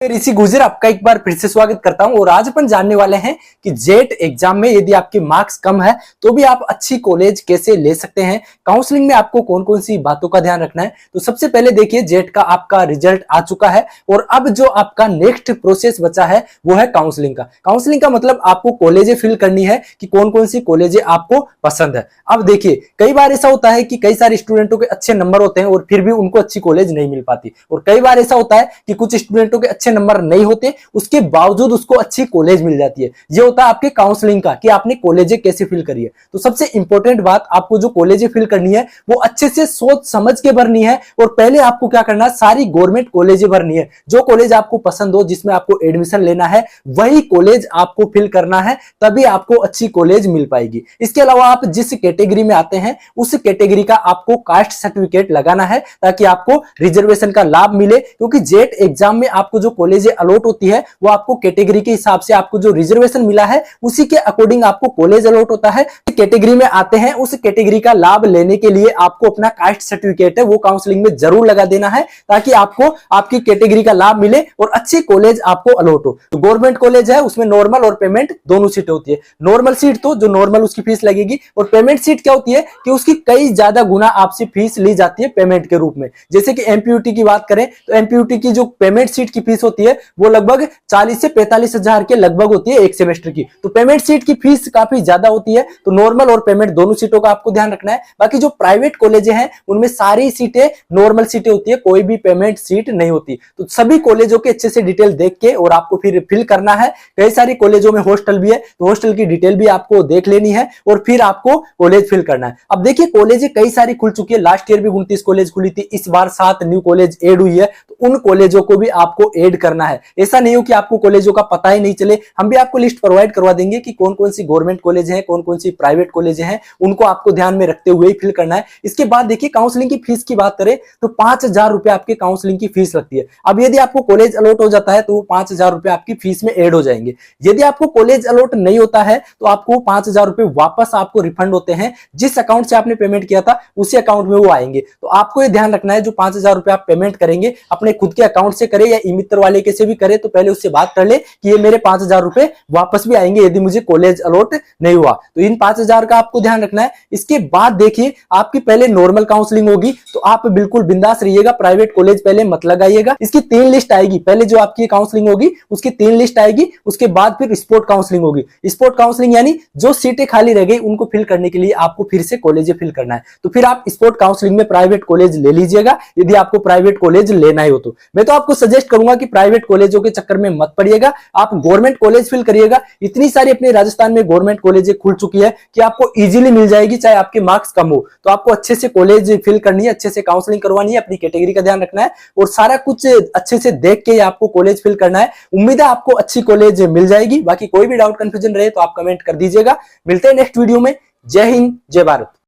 ऋषि गुजर आपका एक बार फिर से स्वागत करता हूं और आज अपन जानने वाले हैं कि जेट एग्जाम में यदि आपके मार्क्स कम है तो भी आप अच्छी कॉलेज कैसे ले सकते हैं। काउंसलिंग में आपको कौन कौन सी बातों का ध्यान रखना है। तो सबसे पहले देखिए, जेट का आपका रिजल्ट आ चुका है और अब जो आपका नेक्स्ट प्रोसेस बचा है वो है काउंसलिंग का। काउंसलिंग का मतलब आपको कॉलेजें फिल करनी है कि कौन कौन सी कॉलेजें आपको पसंद है। अब देखिए, कई बार ऐसा होता है कि कई सारे स्टूडेंटों के अच्छे नंबर होते हैं और फिर भी उनको अच्छी कॉलेज नहीं मिल पाती, और कई बार ऐसा होता है कि कुछ स्टूडेंटों के अच्छे नंबर नहीं होते उसके बावजूद उसको अच्छी कॉलेज मिल जाती है। ये होता है आपके काउंसलिंग का कि आपने कॉलेजें कैसे फिल करी है। तो सबसे इंपॉर्टेंट बात, आपको जो कॉलेजें फिल करनी है वो अच्छे से सोच समझ के भरनी है। और पहले आपको क्या करना है, सारी गवर्नमेंट कॉलेजें भरनी है। जो कॉलेज आपको पसंद हो, जिसमें आपको एडमिशन लेना है, वही कॉलेज आपको फिल करना है, तभी आपको अच्छी कॉलेज मिल पाएगी। इसके अलावा आप जिस कैटेगरी में आते हैं उस कैटेगरी का आपको कास्ट सर्टिफिकेट लगाना है ताकि आपको रिजर्वेशन का लाभ मिले। क्योंकि जेट एग्जाम में आपको जो कॉलेजें अलॉट होती है वो आपको कैटेगरी के हिसाब से, आपको जो रिजर्वेशन मिला है उसी के अकॉर्डिंग आपको कॉलेज अलॉट होता है। कैटेगरी में आते हैं, उस कैटेगरी का लाभ लेने के लिए आपको अपना कास्ट सर्टिफिकेट है वो काउंसलिंग में जरूर लगा देना है ताकि आपको आपकी कैटेगरी का लाभ मिले और अच्छी कॉलेज आपको अलॉट हो। तो गवर्नमेंट कॉलेज है उसमें नॉर्मल और पेमेंट दोनों सीटें होती है। नॉर्मल सीट तो जो नॉर्मल उसकी फीस लगेगी, और पेमेंट सीट क्या होती है कि उसकी कई ज्यादा गुना आपसे फीस ली जाती है पेमेंट के रूप में। जैसे कि एमपीयूटी की बात करें तो एमपीयूटी की जो पेमेंट सीट की फीस होती है वो लगभग 40 से 45 हजार के लगभग होती है एक सेमेस्टर की। तो पेमेंट सीट की फीस काफी ज्यादा होती है। तो नॉर्मल और पेमेंट दोनों सीटों का आपको ध्यान रखना है। बाकी जो प्राइवेट कॉलेजें हैं उनमें सारी सीटें नॉर्मल सीटें होती है, कोई भी पेमेंट सीट नहीं होती। तो सभी कॉलेजों के अच्छे से डिटेल देख के और आपको फिर फिल करना है। कई सारी कॉलेजों में हॉस्टल भी है तो हॉस्टल की डिटेल भी आपको देख लेनी है और फिर आपको कॉलेज फिल करना है। अब देखिए, कॉलेजें कई सारी खुल चुकी है। लास्ट ईयर भी 29 कॉलेज खुली थी, इस बार 7 न्यू कॉलेज ऐड हुई है। तो उन कॉलेजों को भी आपको ऐड करना है। ऐसा नहीं हो कि आपको कॉलेजों का पता ही नहीं चले। हम भी आपको लिस्ट प्रोवाइड करवा देंगे कि कौन कौन सी गवर्नमेंट कॉलेज हैं, कौन कौन सी प्राइवेट कॉलेज हैं, उनको आपको ध्यान में रखते हुए ही फिल करना है। इसके बाद देखिए, काउंसलिंग की फीस की बात करें तो 5,000 रुपए आपके काउंसलिंग की फीस लगती है। अब यदि आपको कॉलेज अलॉट हो जाता है तो 5,000 रुपए आपकी फीस में ऐड हो जाएंगे। यदि आपको कॉलेज अलॉट नहीं होता है तो आपको 5,000 रुपए वापस आपको रिफंड होते हैं। जिस अकाउंट से आपने पेमेंट किया था उसी अकाउंट में वो आएंगे। तो आपको ये ध्यान रखना है, जो 5,000 रुपए आप पेमेंट करेंगे अपने खुद के अकाउंट से करें या ई मित्र वाले के से भी करें, तो पहले उससे बात कर ले कि ये मेरे 5,000 रुपए वापस भी आएंगे यदि मुझे कॉलेज अलॉट नहीं हुआ। तो इन 5,000 का आपको ध्यान रखना है। इसके बाद देखिए, आपकी पहले नॉर्मल काउंसलिंग होगी तो आप बिल्कुल बिंदास रहिएगा, प्राइवेट कॉलेज पहले मत लगाइएगा। इसकी 3 लिस्ट आएगी। पहले जो आपकी काउंसलिंग होगी उसकी 3 लिस्ट आएगी, उसके बाद फिर स्पोर्ट काउंसलिंग होगी। स्पोर्ट काउंसलिंग यानी जो सीटें खाली रह गई उनको फिल करने के लिए आपको फिर से कॉलेज फिल करना है। तो फिर आप स्पोर्ट काउंसलिंग में प्राइवेट कॉलेज ले लीजिएगा यदि आपको प्राइवेट कॉलेज लेना ही हो तो। मैं तो आपको सजेस्ट करूंगा कि प्राइवेट कॉलेजों के चक्कर में मत पड़िएगा, आप गवर्नमेंट कॉलेज फिल करिएगा। इतनी सारी अपने राजस्थान में गवर्नमेंट कॉलेजें खुल चुकी है कि आपको इजीली मिल जाएगी, चाहे आपके मार्क्स कम हो। तो आपको अच्छे से कॉलेज फिल करनी है, अच्छे से काउंसलिंग करवानी है, अपनी कैटेगरी का ध्यान रखना है और सारा कुछ अच्छे से देख के आपको कॉलेज फिल करना है। उम्मीद है आपको अच्छी कॉलेज मिल जाएगी। बाकी कोई भी डाउट कंफ्यूजन रहे तो आप कमेंट कर दीजिएगा। मिलते हैं नेक्स्ट वीडियो में। जय हिंद, जय भारत।